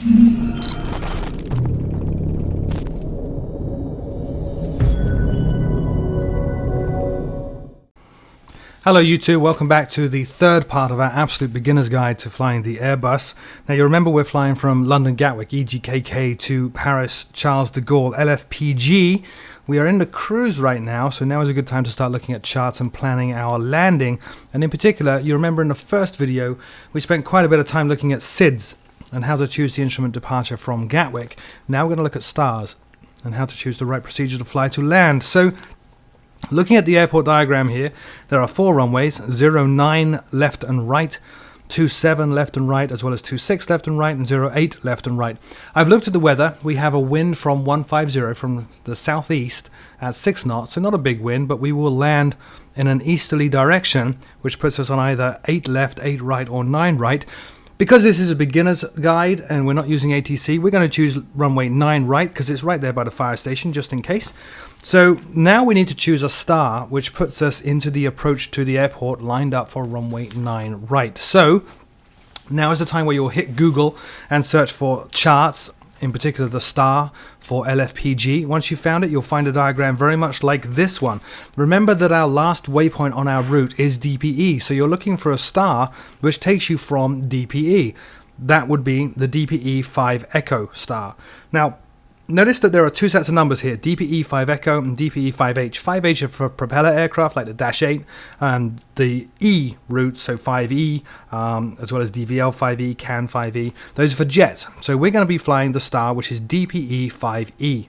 Hello YouTube, welcome back to the third part of our absolute beginner's guide to flying the Airbus. Now you remember we're flying from London Gatwick EGKK to Paris Charles De Gaulle LFPG. We are in the cruise right now, so now is a good time to start looking at charts and planning our landing. And in particular, you remember in the first video we spent quite a bit of time looking at SIDS and how to choose the instrument departure from Gatwick. Now we're going to look at stars and how to choose the right procedure to fly to land. So looking at the airport diagram here, there are 4 runways, 09 left and right, 27 left and right, as well as 26 left and right, and 08 left and right. I've looked at the weather. We have a wind from 150 from the southeast at 6 knots, so not a big wind, but we will land in an easterly direction, which puts us on either 8 left, 8 right, or 9 right. Because this is a beginner's guide and we're not using ATC, we're going to choose runway 9 right because it's right there by the fire station, just in case. So now we need to choose a star, which puts us into the approach to the airport lined up for runway 9 right. So now is the time where you'll hit Google and search for charts, in particular the star for LFPG. Once you've found it, you'll find a diagram very much like this one. Remember that our last waypoint on our route is DPE, so you're looking for a star which takes you from DPE. That would be the DPE 5 Echo star. Now, notice that there are 2 sets of numbers here, DPE 5 Echo and DPE 5H. 5H are for propeller aircraft like the Dash 8, and the E route, so 5E, as well as DVL 5E, CAN 5E, those are for jets. So we're going to be flying the star, which is DPE 5E.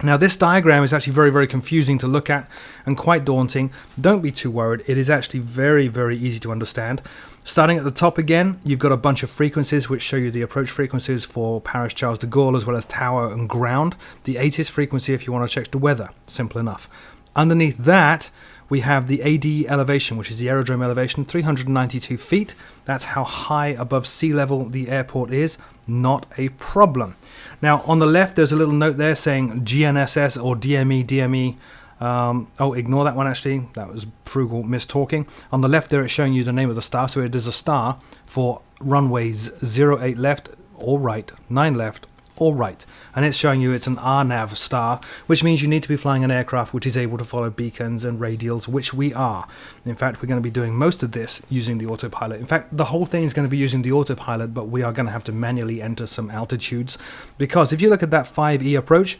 Now this diagram is actually very, very confusing to look at and quite daunting. Don't be too worried. It is actually very, very easy to understand. Starting at the top again, you've got a bunch of frequencies which show you the approach frequencies for Paris Charles De Gaulle, as well as tower and ground. The 8 is frequency if you want to check the weather. Simple enough. Underneath that, we have the AD elevation, which is the aerodrome elevation, 392 feet. That's how high above sea level the airport is. Not a problem. Now, on the left, there's a little note there saying GNSS or DME. Oh, ignore that one actually. That was Froogle mistalking. On the left there, it's showing you the name of the star. So it is a star for runways 08 left or right, 9 left or right. And it's showing you it's an RNAV star, which means you need to be flying an aircraft which is able to follow beacons and radials, which we are. In fact, we're going to be doing most of this using the autopilot. In fact, the whole thing is going to be using the autopilot, but we are going to have to manually enter some altitudes. Because if you look at that 5E approach,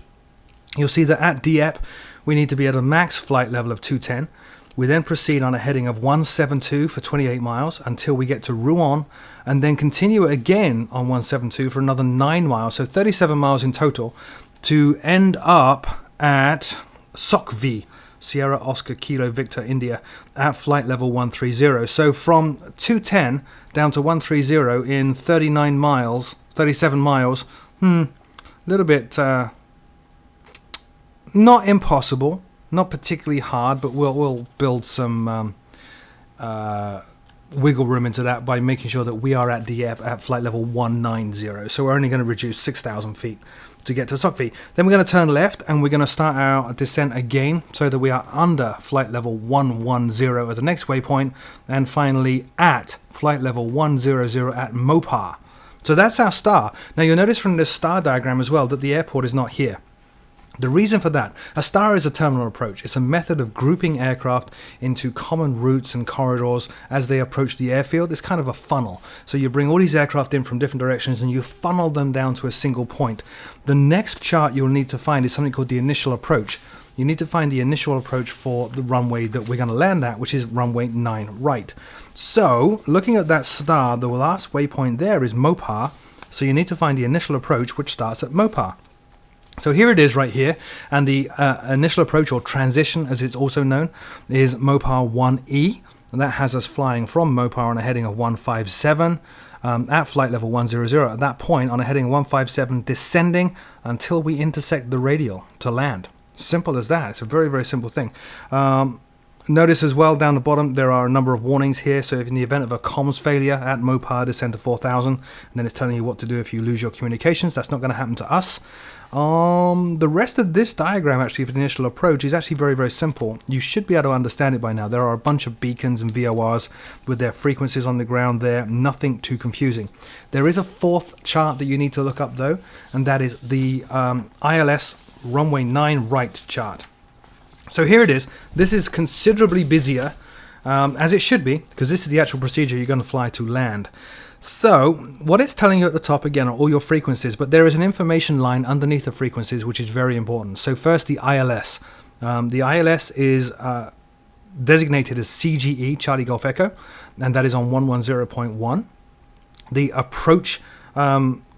you'll see that at Dieppe, we need to be at a max flight level of 210. We then proceed on a heading of 172 for 28 miles until we get to Rouen, and then continue again on 172 for another 9 miles, so 37 miles in total, to end up at Sokvi, Sierra Oscar Kilo Victor India, at flight level 130. So from 210 down to 130 in 37 miles, a little bit not impossible, not particularly hard, but we'll build some wiggle room into that by making sure that we are at Dieppe at flight level 190. So we're only going to reduce 6,000 feet to get to Sokvi. Then we're going to turn left and we're going to start our descent again so that we are under flight level 110 at the next waypoint, and finally at flight level 100 at Mopar. So that's our star. Now you'll notice from this star diagram as well that the airport is not here. The reason for that, a star is a terminal approach. It's a method of grouping aircraft into common routes and corridors as they approach the airfield. It's kind of a funnel. So you bring all these aircraft in from different directions and you funnel them down to a single point. The next chart you'll need to find is something called the initial approach. You need to find the initial approach for the runway that we're going to land at, which is runway 9 right. So, looking at that star, the last waypoint there is Mopar. So you need to find the initial approach, which starts at Mopar. So here it is right here, and the initial approach, or transition as it's also known, is Mopar 1E, and that has us flying from Mopar on a heading of 157 at flight level 100. At that point, on a heading 157, descending until we intersect the radial to land. Simple as that. It's a very, very simple thing. Notice as well down the bottom there are a number of warnings here. So if in the event of a comms failure at Mopar, descend to 4,000, and then it's telling you what to do if you lose your communications. That's not going to happen to us. The rest of this diagram actually for the initial approach is actually very, very simple. You should be able to understand it by now. There are a bunch of beacons and VORs with their frequencies on the ground there. Nothing too confusing. There is a fourth chart that you need to look up though, and that is the ILS runway 9 right chart. So here it is. This is considerably busier, as it should be, because this is the actual procedure you're going to fly to land. So what it's telling you at the top again are all your frequencies, but there is an information line underneath the frequencies which is very important. So first the ILS. The ILS is designated as CGE, Charlie Golf Echo, and that is on 110.1. The approach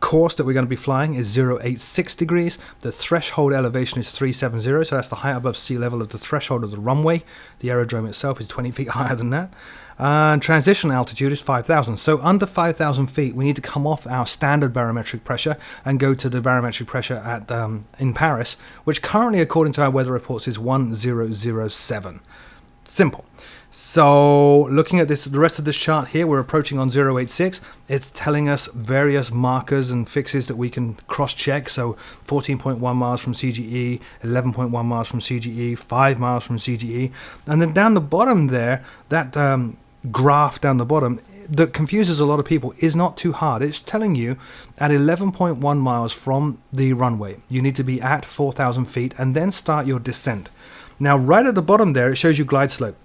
course that we're going to be flying is 086 degrees. The threshold elevation is 370, so that's the height above sea level of the threshold of the runway. The aerodrome itself is 20 feet higher than that. And transition altitude is 5,000. So under 5,000 feet, we need to come off our standard barometric pressure and go to the barometric pressure at in Paris, which currently, according to our weather reports, is 1007. Simple. So looking at this, the rest of this chart here, we're approaching on 086. It's telling us various markers and fixes that we can cross-check. So 14.1 miles from CGE, 11.1 miles from CGE, 5 miles from CGE. And then down the bottom there, that graph down the bottom that confuses a lot of people is not too hard. It's telling you at 11.1 miles from the runway, you need to be at 4,000 feet and then start your descent. Now, right at the bottom there, it shows you glide slope.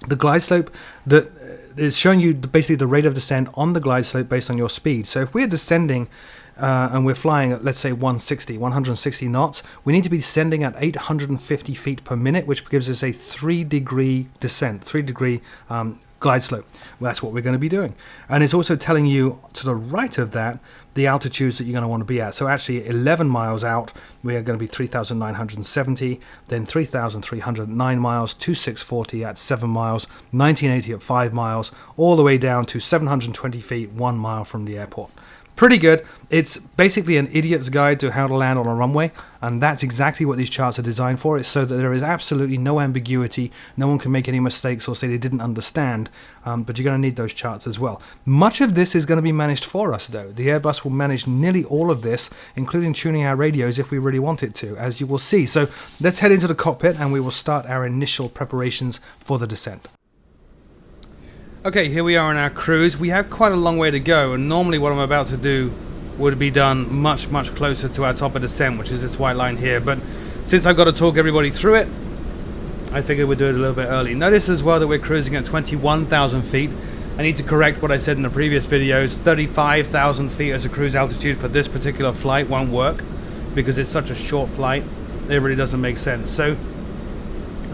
The glide slope that is showing you basically the rate of descent on the glide slope based on your speed. So if we're descending and we're flying at, let's say, 160 knots, we need to be descending at 850 feet per minute, which gives us a 3-degree descent, 3-degree glide slope. Well, that's what we're going to be doing. And it's also telling you to the right of that the altitudes that you're going to want to be at. So actually 11 miles out we are going to be 3,970, then 3,309 miles, 2,640 at 7 miles, 1980 at 5 miles, all the way down to 720 feet 1 mile from the airport. Pretty good. It's basically an idiot's guide to how to land on a runway, and that's exactly what these charts are designed for. It's so that there is absolutely no ambiguity, no one can make any mistakes or say they didn't understand, but you're going to need those charts as well. Much of this is going to be managed for us though. The Airbus will manage nearly all of this, including tuning our radios if we really want it to, as you will see. So let's head into the cockpit and we will start our initial preparations for the descent. Okay, here we are on our cruise. We have quite a long way to go, and normally what I'm about to do would be done much closer to our top of descent, which is this white line here, but since I've got to talk everybody through it, I figured we'd do it a little bit early. Notice as well that we're cruising at 21,000 feet. I need to correct what I said in the previous videos. 35,000 feet as a cruise altitude for this particular flight won't work because it's such a short flight. It really doesn't make sense. So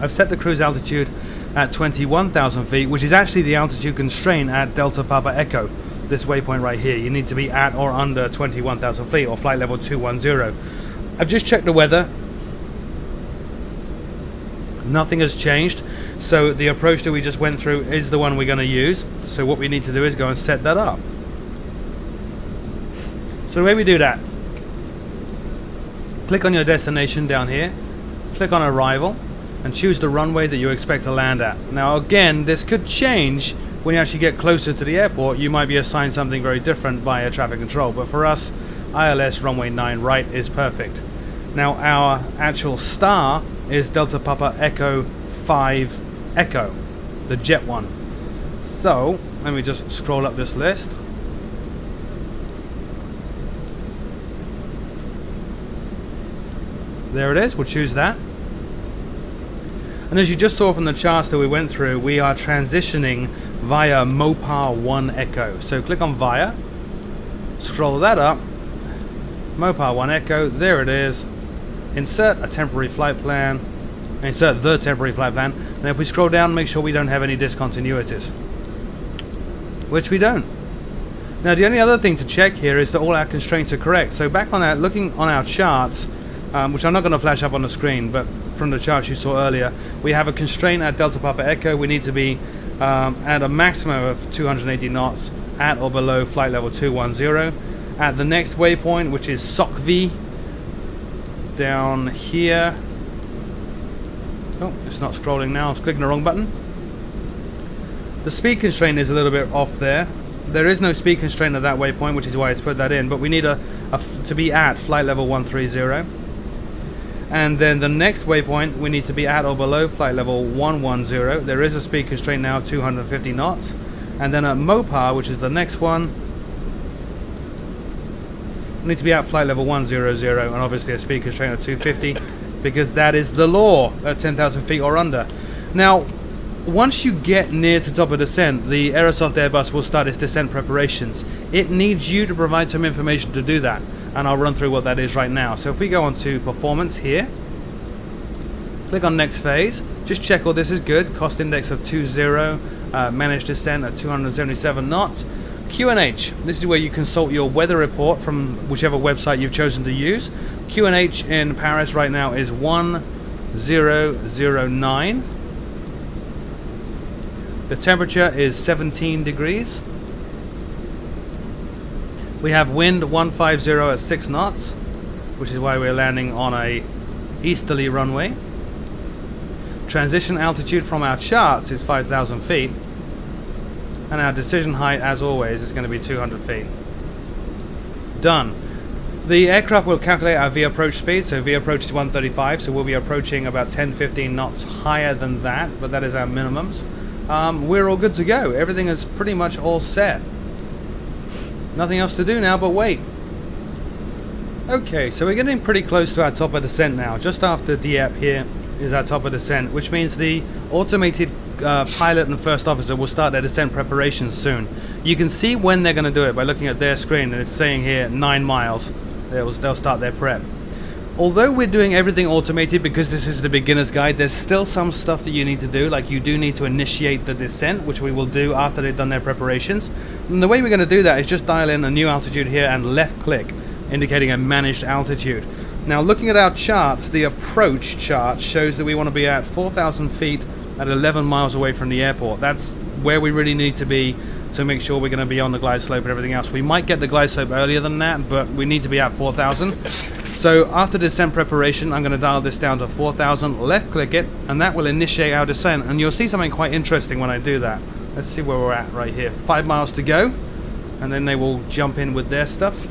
I've set the cruise altitude at 21,000 feet, which is actually the altitude constraint at Delta Papa Echo, this waypoint right here. You need to be at or under 21,000 feet or flight level 210. I've just checked the weather. Nothing has changed, so the approach that we just went through is the one we're going to use. So what we need to do is go and set that up. So the way we do that, click on your destination down here, click on arrival, and choose the runway that you expect to land at. Now again, this could change when you actually get closer to the airport. You might be assigned something very different by air traffic control, but for us, ILS runway 9 right is perfect. Now our actual star is Delta Papa Echo 5 Echo, the jet one. So let me just scroll up this list. There it is, we'll choose that. And as you just saw from the charts that we went through, we are transitioning via Mopar 1 Echo. So click on via, scroll that up, Mopar 1 Echo, there it is. Insert a temporary flight plan, insert the temporary flight plan, and if we scroll down, make sure we don't have any discontinuities, which we don't. Now the only other thing to check here is that all our constraints are correct. So back on that, looking on our charts, which I'm not going to flash up on the screen, but from the charts you saw earlier, we have a constraint at Delta Papa Echo. We need to be at a maximum of 280 knots at or below flight level 210. At the next waypoint, which is SOC V, down here, Oh, it's not scrolling now. I was clicking the wrong button. The speed constraint is a little bit off there. There is no speed constraint at that waypoint, which is why it's put that in, but we need to be at flight level 130. And then the next waypoint, we need to be at or below flight level 110. There is a speed constraint now of 250 knots. And then at Mopar, which is the next one, we need to be at flight level 100, and obviously a speed constraint of 250, because that is the law at 10,000 feet or under. Now, once you get near to top of descent, the Aerosoft Airbus will start its descent preparations. It needs you to provide some information to do that, and I'll run through what that is right now. So if we go on to performance here, click on next phase, just check all this is good. Cost index of 20, managed descent at 277 knots. QNH, this is where you consult your weather report from whichever website you've chosen to use. QNH in Paris right now is 1009. The temperature is 17 degrees. We have wind 150 at 6 knots, which is why we're landing on a easterly runway. Transition altitude from our charts is 5,000 feet. And our decision height, as always, is going to be 200 feet. Done. The aircraft will calculate our V-approach speed, so V-approach is 135, so we'll be approaching about 10-15 knots higher than that, but that is our minimums. We're all good to go. Everything is pretty much all set. Nothing else to do now but wait. Okay, so we're getting pretty close to our top of descent now. Just after Dieppe here is our top of descent, which means the automated pilot and first officer will start their descent preparations soon. You can see when they're going to do it by looking at their screen, and it's saying here 9 miles. They'll start their prep. Although we're doing everything automated because this is the beginner's guide, there's still some stuff that you need to do, like you do need to initiate the descent, which we will do after they've done their preparations. And the way we're going to do that is just dial in a new altitude here and left click, indicating a managed altitude. Now looking at our charts, the approach chart shows that we want to be at 4,000 feet at 11 miles away from the airport. That's where we really need to be to make sure we're going to be on the glide slope and everything else. We might get the glide slope earlier than that, but we need to be at 4,000. So after descent preparation, I'm going to dial this down to 4,000, left click it, and that will initiate our descent. And you'll see something quite interesting when I do that. Let's see where we're at right here. 5 miles to go, and then they will jump in with their stuff.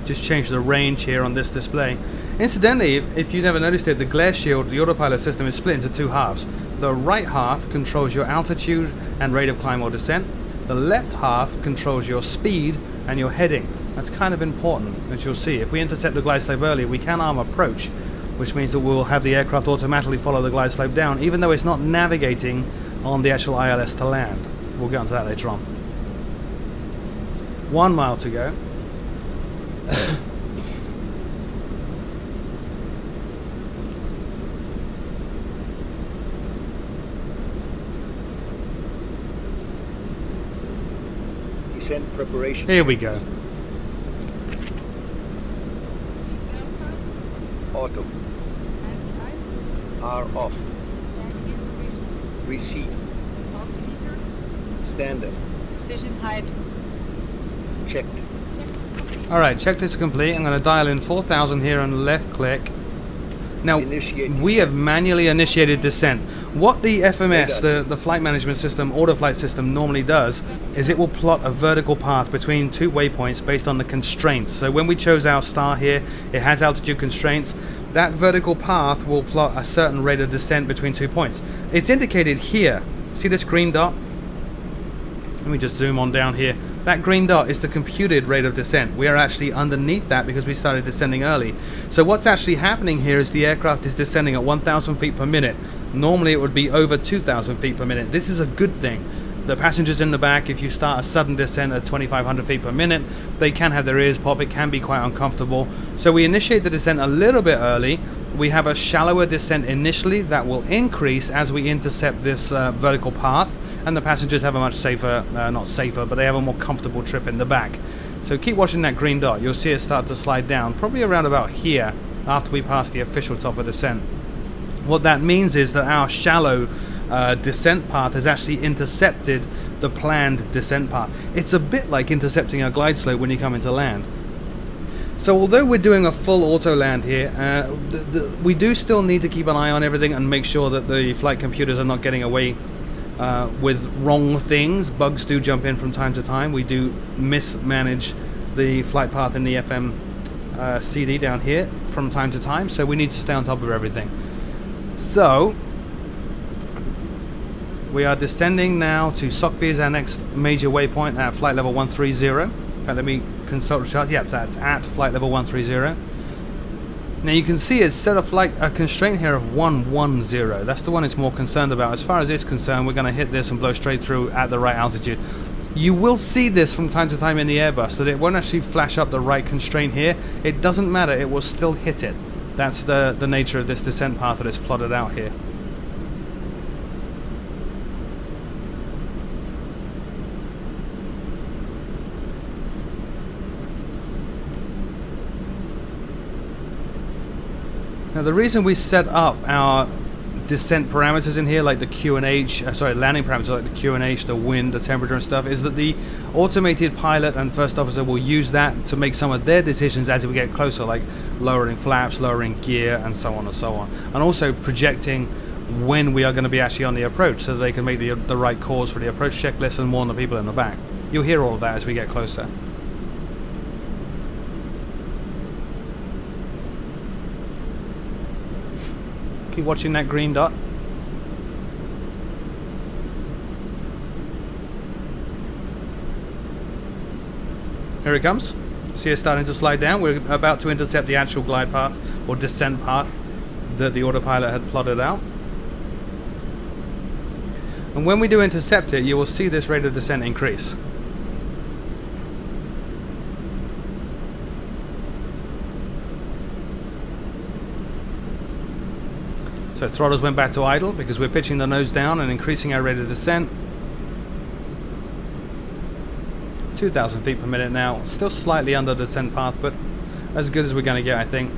Just change the range here on this display. Incidentally, if you never noticed it, the glare shield, the autopilot system, is split into 2 halves. The right half controls your altitude and rate of climb or descent. The left half controls your speed and your heading. That's kind of important, as you'll see. If we intercept the glide slope early, we can arm approach, which means that we'll have the aircraft automatically follow the glide slope down, even though it's not navigating on the actual ILS to land. We'll get onto that later on. 1 mile to go. Descent preparation. Here we go. Auto. R off. Receive. Altimeter. Standard. Decision height. Checked. Alright, checklist complete. I'm going to dial in 4,000 here and left click. Now, we have manually initiated descent. What the FMS, the flight management system, auto flight system, normally does is it will plot a vertical path between 2 waypoints based on the constraints. So when we chose our star here, it has altitude constraints. That vertical path will plot a certain rate of descent between 2 points. It's indicated here. See this green dot? Let me just zoom on down here. That green dot is the computed rate of descent. We are actually underneath that because we started descending early. So what's actually happening here is the aircraft is descending at 1,000 feet per minute. Normally it would be over 2,000 feet per minute. This is a good thing. The passengers in the back, if you start a sudden descent at 2,500 feet per minute, they can have their ears pop. It can be quite uncomfortable. So we initiate the descent a little bit early. We have a shallower descent initially that will increase as we intercept this vertical path. And the passengers have a much safer, not safer, but they have a more comfortable trip in the back. So keep watching that green dot. You'll see it start to slide down, probably around about here, after we pass the official top of descent. What that means is that our shallow descent path has actually intercepted the planned descent path. It's a bit like intercepting a glide slope when you come into land. So although we're doing a full auto land here, we do still need to keep an eye on everything and make sure that the flight computers are not getting away with wrong things. Bugs do jump in from time to time. We do mismanage the flight path in the FM CD down here from time to time, so we need to stay on top of everything. So we are descending now to Sockby as our next major waypoint at flight level 130. In fact, let me consult the charts. Yep, that's at flight level 130. Now you can see it's set a constraint here of 110. That's the one it's more concerned about. As far as it's concerned, we're going to hit this and blow straight through at the right altitude. You will see this from time to time in the Airbus, that it won't actually flash up the right constraint here. It doesn't matter, it will still hit it. That's the nature of this descent path that is plotted out here. Now the reason we set up our descent parameters in here, like the Q&H, landing parameters like the Q&H, the wind, the temperature and stuff, is that the automated pilot and first officer will use that to make some of their decisions as we get closer, like lowering flaps, lowering gear, and so on and so on. And also projecting when we are going to be actually on the approach, so that they can make the right calls for the approach checklist and warn the people in the back. You'll hear all of that as we get closer. Keep watching that green dot. Here it comes. See it starting to slide down. We're about to intercept the actual glide path or descent path that the autopilot had plotted out. And when we do intercept it, you will see this rate of descent increase. So throttles went back to idle because we're pitching the nose down and increasing our rate of descent. 2,000 feet per minute now. Still slightly under the descent path, but as good as we're going to get, I think.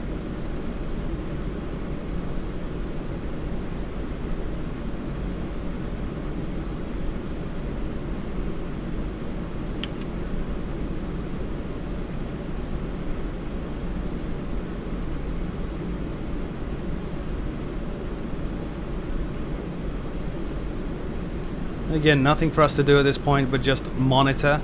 Again, nothing for us to do at this point but just monitor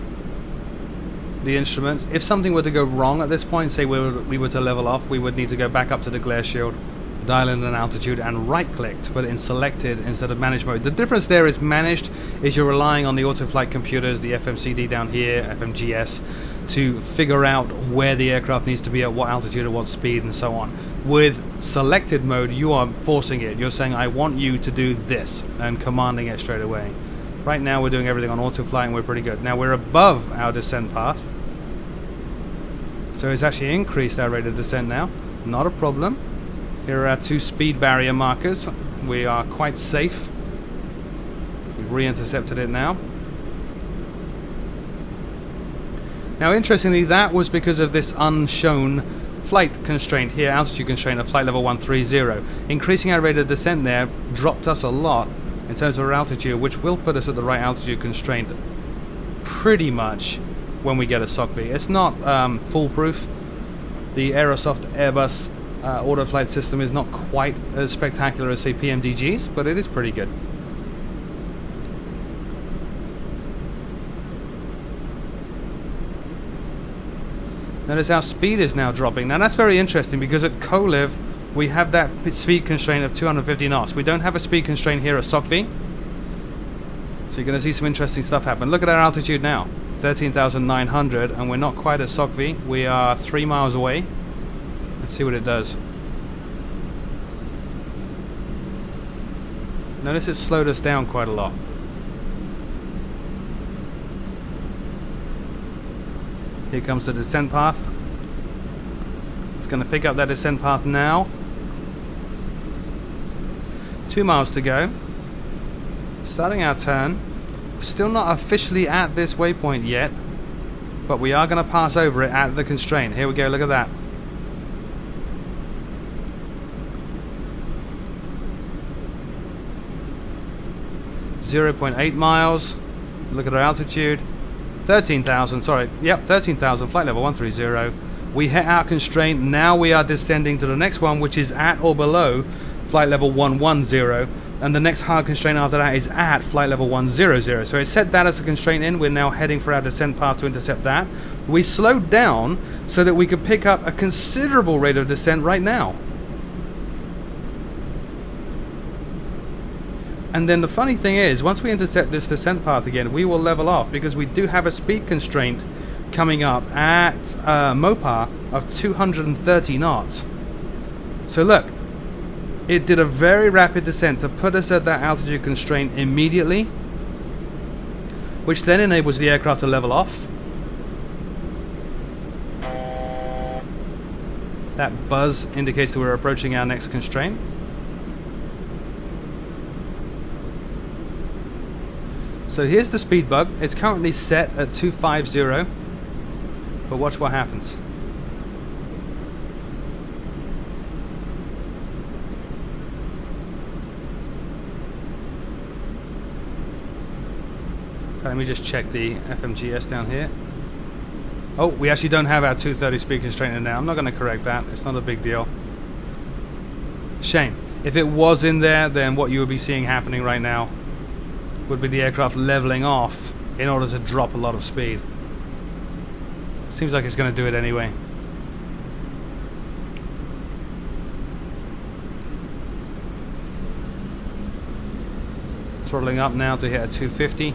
the instruments. If something were to go wrong at this point, say we were to level off, we would need to go back up to the glare shield, dial in an altitude and right click to put it in selected instead of managed mode. The difference there is managed is you're relying on the autoflight computers, the FMCD down here, FMGS, to figure out where the aircraft needs to be at what altitude, at what speed, and so on. With selected mode, you are forcing it. You're saying, I want you to do this, and commanding it straight away. Right now we're doing everything on autoflight and we're pretty good. Now we're above our descent path, so it's actually increased our rate of descent now. Not a problem. Here are our two speed barrier markers. We are quite safe. We've re-intercepted it now. Now interestingly, that was because of this unshown flight constraint here, altitude constraint of flight level 130. Increasing our rate of descent there dropped us a lot in terms of our altitude, which will put us at the right altitude constraint pretty much when we get a Sockby. It's not foolproof. The Aerosoft Airbus autoflight system is not quite as spectacular as, say, PMDG's, but it is pretty good. Notice our speed is now dropping. Now that's very interesting because at CoLiv we have that speed constraint of 250 knots. We don't have a speed constraint here at Sockby. So you're going to see some interesting stuff happen. Look at our altitude now, 13,900, and we're not quite at Sockby. We are 3 miles away. Let's see what it does. Notice it slowed us down quite a lot. Here comes the descent path. It's going to pick up that descent path now. 2 miles to go. Starting our turn. Still not officially at this waypoint yet, but we are going to pass over it at the constraint. Here we go, look at that. .8 miles. Look at our altitude. 13,000, sorry, yep, 13,000, flight level 130. We hit our constraint. Now we are descending to the next one, which is at or below flight level 110. And the next hard constraint after that is at flight level 100. So it set that as a constraint in. We're now heading for our descent path to intercept that. We slowed down so that we could pick up a considerable rate of descent right now. And then the funny thing is, once we intercept this descent path again, we will level off because we do have a speed constraint coming up at Mopar of 230 knots. So look, it did a very rapid descent to put us at that altitude constraint immediately, which then enables the aircraft to level off. That buzz indicates that we're approaching our next constraint. So here's the speed bug. It's currently set at 250, but watch what happens. Okay, let me just check the FMGS down here. Oh, we actually don't have our 230 speed constraint in there. I'm not going to correct that. It's not a big deal. Shame. If it was in there, then what you would be seeing happening right now would be the aircraft leveling off in order to drop a lot of speed. Seems like it's going to do it anyway. Throttling up now to hit a 250.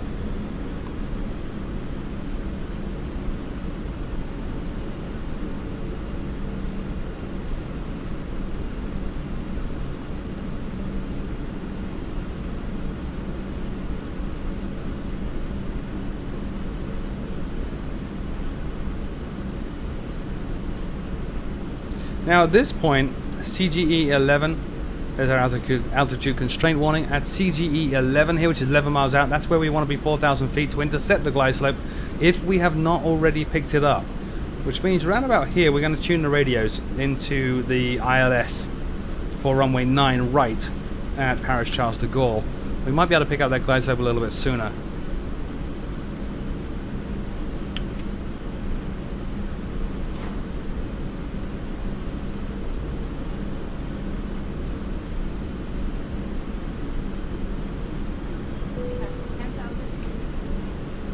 Now at this point, CGE 11, there's our altitude constraint warning. At CGE 11 here, which is 11 miles out, that's where we want to be 4,000 feet to intercept the glide slope if we have not already picked it up. Which means around about here, we're going to tune the radios into the ILS for runway 9 right at Paris Charles De Gaulle. We might be able to pick up that glide slope a little bit sooner.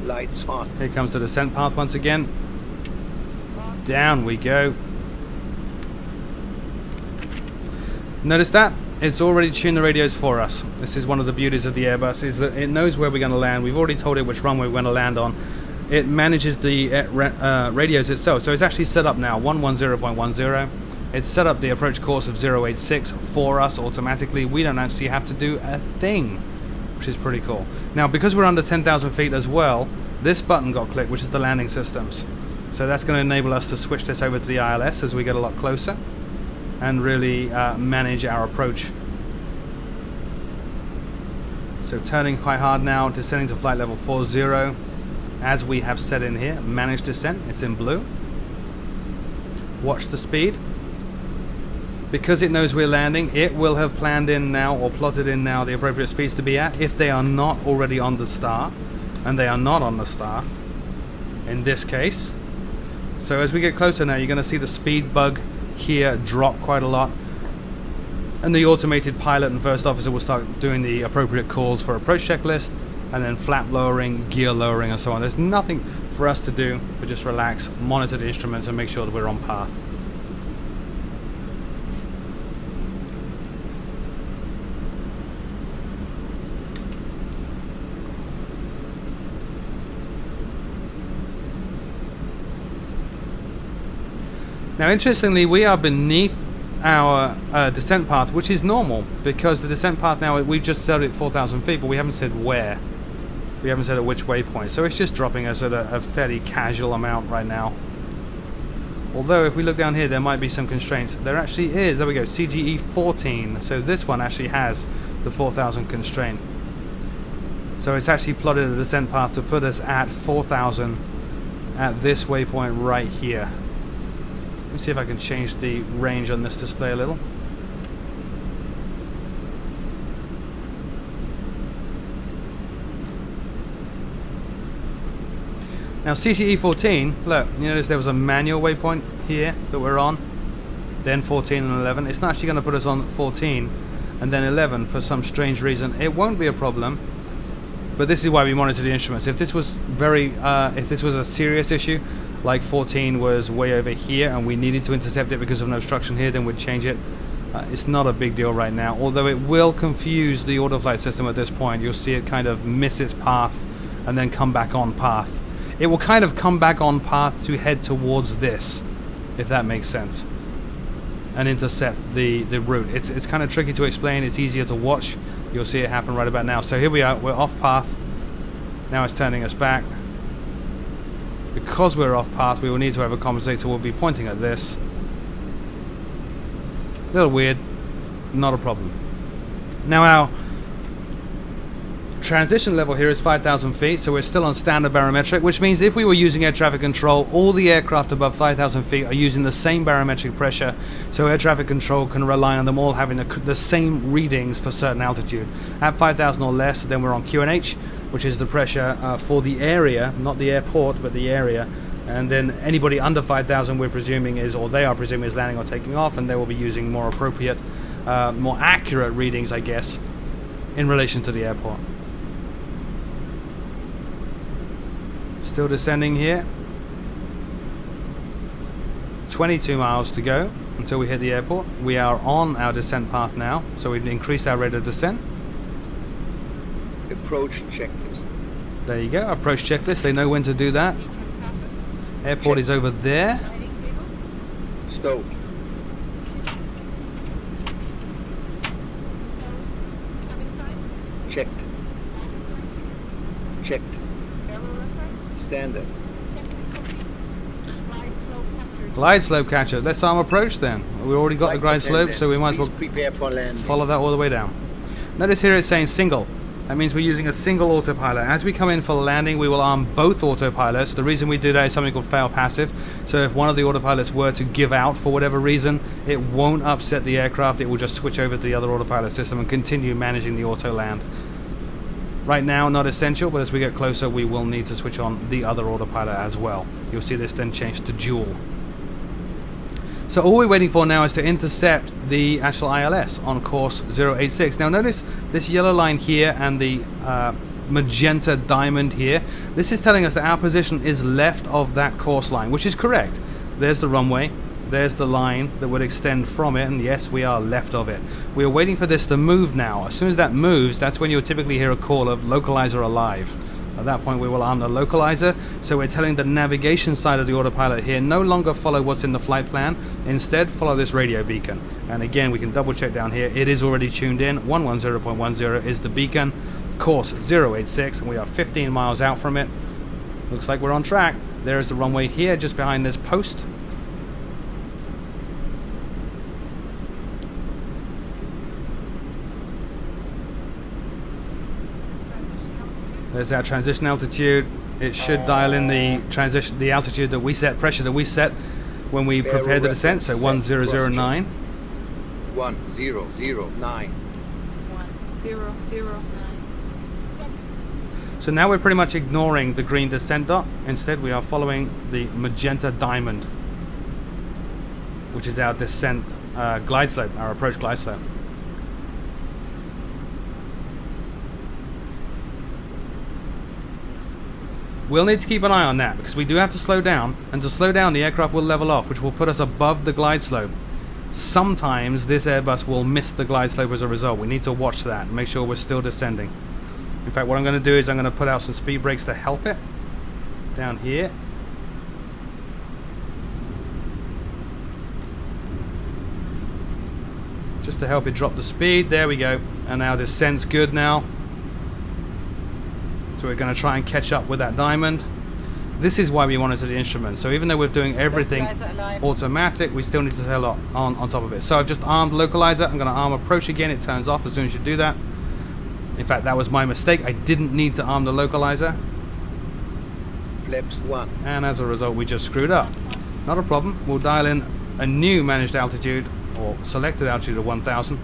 Lights on. Here comes the descent path once again. Down we go. Notice that? It's already tuned the radios for us. This is one of the beauties of the Airbus, is that it knows where we're going to land. We've already told it which runway we're going to land on. It manages the radios itself. So it's actually set up now 110.10. It's set up the approach course of 086 for us automatically. We don't actually have to do a thing, which is pretty cool. Now, because we're under 10,000 feet as well, this button got clicked, which is the landing systems. So that's going to enable us to switch this over to the ILS as we get a lot closer and really manage our approach. So turning quite hard now, descending to flight level 40, as we have set in here. Manage descent, it's in blue. Watch the speed. Because it knows we're landing, it will have planned in now or plotted in now the appropriate speeds to be at if they are not already on the star. And they are not on the star in this case. So as we get closer now, you're going to see the speed bug here drop quite a lot. And the automated pilot and first officer will start doing the appropriate calls for approach checklist, and then flap lowering, gear lowering, and so on. There's nothing for us to do but just relax, monitor the instruments, and make sure that we're on path. Now, interestingly, we are beneath our descent path, which is normal, because the descent path now, we've just set it at 4,000 feet, but we haven't said where. We haven't said at which waypoint. So it's just dropping us at a fairly casual amount right now. Although, if we look down here, there might be some constraints. There actually is. There we go, CGE 14. So this one actually has the 4,000 constraint. So it's actually plotted a descent path to put us at 4,000 at this waypoint right here. Let me see if I can change the range on this display a little. Now CGE 14, look, you notice there was a manual waypoint here that we're on, then 14 and 11. It's not actually going to put us on 14 and then 11 for some strange reason. It won't be a problem, but this is why we monitor the instruments. If this was if this was a serious issue, like 14 was way over here and we needed to intercept it because of an obstruction here, then we'd change it. It's not a big deal right now, although it will confuse the autoflight system at this point. You'll see it kind of miss its path and then come back on path. It will kind of come back on path to head towards this, if that makes sense, and intercept the route. It's kind of tricky to explain. It's easier to watch. You'll see it happen right about now. So here we are. We're off path. Now it's turning us back. Because we're off path, we will need to overcompensate, so we'll be pointing at this. A little weird, not a problem. Now our transition level here is 5,000 feet, so we're still on standard barometric, which means if we were using air traffic control, all the aircraft above 5,000 feet are using the same barometric pressure, so air traffic control can rely on them all having the same readings for certain altitude. At 5,000 or less, then we're on QNH, which is the pressure for the area, not the airport, but the area. And then anybody under 5,000 we're presuming is, or they are presuming is landing or taking off, and they will be using more appropriate, more accurate readings, I guess, in relation to the airport. Still descending here. 22 miles to go until we hit the airport. We are on our descent path now, so we've increased our rate of descent. Approach checklist. There you go, approach checklist. They know when to do that. Airport is over there. Stowed. Checked. Checked. Standard. Glide slope catcher. Let's arm approach then. We already got the glide slope, so we might as well prepare for landing. follow that all the way down. Notice here it's saying single. That means we're using a single autopilot. As we come in for landing, we will arm both autopilots. The reason we do that is something called fail passive. So if one of the autopilots were to give out for whatever reason, it won't upset the aircraft. It will just switch over to the other autopilot system and continue managing the auto land. Right now, not essential, but as we get closer, we will need to switch on the other autopilot as well. You'll see this then change to dual. So all we're waiting for now is to intercept the actual ILS on course 086. Now notice this yellow line here and the magenta diamond here. This is telling us that our position is left of that course line, which is correct. There's the runway, there's the line that would extend from it, and yes, we are left of it. We are waiting for this to move now. As soon as that moves, that's when you'll typically hear a call of localizer alive. At that point we will arm the localizer, so we're telling the navigation side of the autopilot here no longer follow what's in the flight plan, instead follow this radio beacon. And again, we can double check down here, it is already tuned in. 110.10 is the beacon, course 086, and we are 15 miles out from it. Looks like we're on track. There is the runway here just behind this post. There's our transition altitude. It should dial in the altitude that we set, pressure that we set when we prepared the descent, so 1009. 1009. 1009. So now we're pretty much ignoring the green descent dot. Instead, we are following the magenta diamond, which is our descent glide slope, our approach glide slope. We'll need to keep an eye on that because we do have to slow down, and to slow down the aircraft will level off, which will put us above the glide slope. Sometimes this Airbus will miss the glide slope as a result. We need to watch that and make sure we're still descending. In fact, what I'm going to do is I'm going to put out some speed brakes to help it down here. Just to help it drop the speed. There we go. And our descent's good now. So we're going to try and catch up with that diamond. This is why we monitor the instrument. So even though we're doing everything automatic, we still need to sail on top of it. So I've just armed localizer. I'm going to arm approach again. It turns off as soon as you do that. In fact, that was my mistake. I didn't need to arm the localizer. Flaps 1. And as a result, we just screwed up. Not a problem. We'll dial in a new managed altitude, or selected altitude of 1000,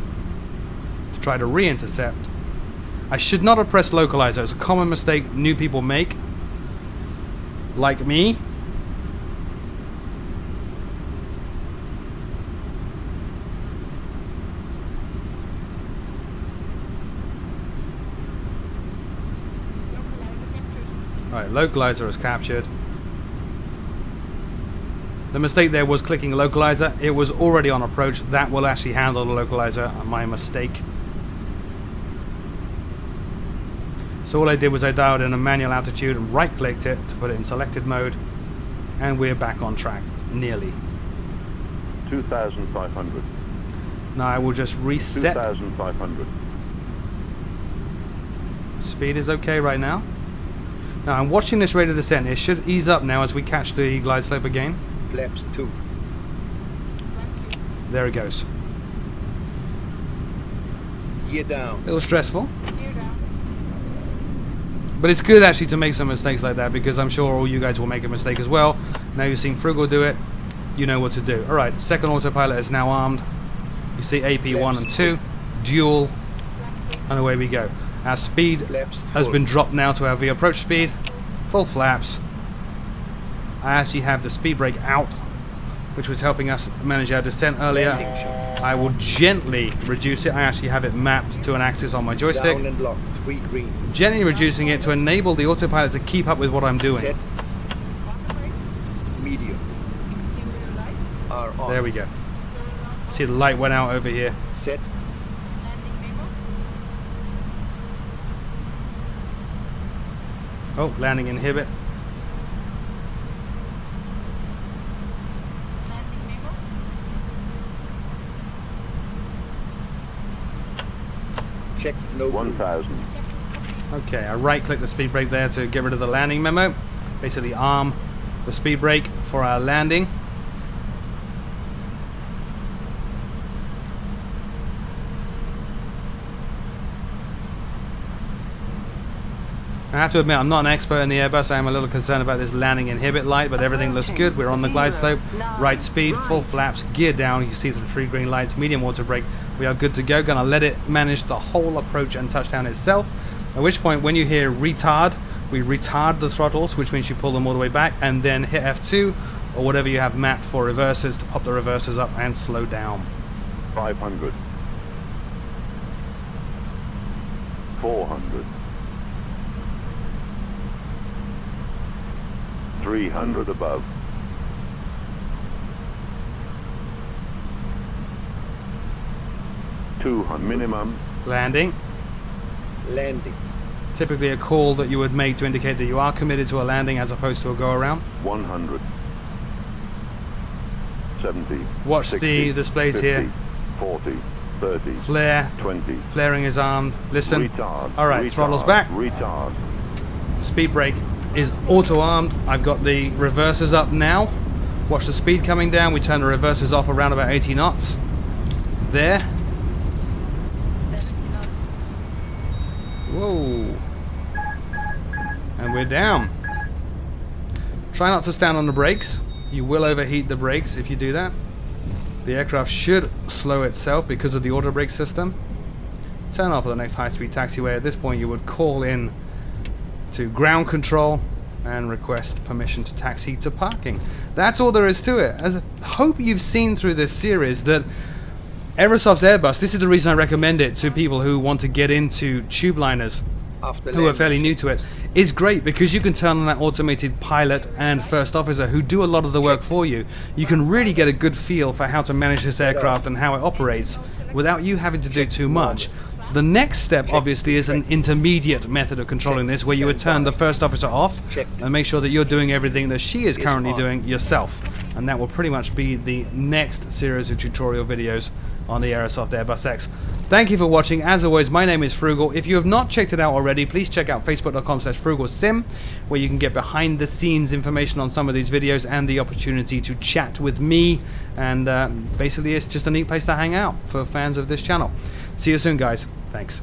to try to re-intercept. I should not have pressed localizer. It's a common mistake new people make, like me. Right, localizer is captured. The mistake there was clicking localizer. It was already on approach. That will actually handle the localizer. My mistake. So all I did was I dialed in a manual altitude and right-clicked it to put it in selected mode. And we're back on track. Nearly. 2,500. Now I will just reset. 2,500. Speed is okay right now. Now I'm watching this rate of descent. It should ease up now as we catch the glide slope again. Flaps 2. There it goes. Gear down. A little stressful. Gear down. But it's good actually to make some mistakes like that, because I'm sure all you guys will make a mistake as well. Now you've seen Froogle do it, you know what to do. Alright, second autopilot is now armed. You see AP1 and 2, dual, and away we go. Our speed Flaps has full. been dropped now to our V approach speed. Full flaps. I actually have the speed brake out, which was helping us manage our descent earlier. Landing shot. I will gently reduce it. I actually have it mapped to an axis on my joystick. Down and lock. 3 green. Gently reducing it to enable the autopilot to keep up with what I'm doing. Set. Water brakes. Medium. Exterior lights. Are on. There we go. See the light went out over here. Set. Landing memo. Oh, landing inhibit. Landing memo. Check no. 1,000. Okay, I right click the speed brake there to get rid of the landing memo. Basically arm the speed brake for our landing. I have to admit, I'm not an expert in the Airbus. I am a little concerned about this landing inhibit light, but everything looks good. We're on the glide slope, right speed, full flaps, gear down. You see the 3 green lights, medium water brake. We are good to go. Gonna let it manage the whole approach and touchdown itself. At which point, when you hear retard, we retard the throttles, which means you pull them all the way back, and then hit F2 or whatever you have mapped for reverses to pop the reverses up and slow down. 500. 400. 300 above. 200 minimum. Landing. Landing. Typically a call that you would make to indicate that you are committed to a landing as opposed to a go around. 100. 70. Watch 60, the displays 50, here. 40. 30. Flare. 20. Flaring is armed. Listen. Retard. Alright, retard, throttle's back. Retard. Speed brake is auto armed. I've got the reversers up now. Watch the speed coming down. We turn the reversers off around about 80 knots. There. 70 knots. Whoa. And we're down. Try not to stand on the brakes. You will overheat the brakes if you do that. The aircraft should slow itself because of the auto brake system. Turn off the next high-speed taxiway. At this point you would call in to ground control and request permission to taxi to parking. That's all there is to it. As I hope you've seen through this series that Aerosoft's Airbus, this is the reason I recommend it to people who want to get into tube liners After who are landing. fairly new to it, is great because you can turn on that automated pilot and first officer who do a lot of the work for you. You can really get a good feel for how to manage this aircraft and how it operates without you having to do too much. The next step obviously is an intermediate method of controlling this, where you would turn the first officer off and make sure that you're doing everything that she is currently doing yourself. And that will pretty much be the next series of tutorial videos on the Aerosoft Airbus X. Thank you for watching. As always, my name is Froogle. If you have not checked it out already, please check out facebook.com/FroogleSim, where you can get behind the scenes information on some of these videos and the opportunity to chat with me. And basically it's just a neat place to hang out for fans of this channel. See you soon, guys. Thanks.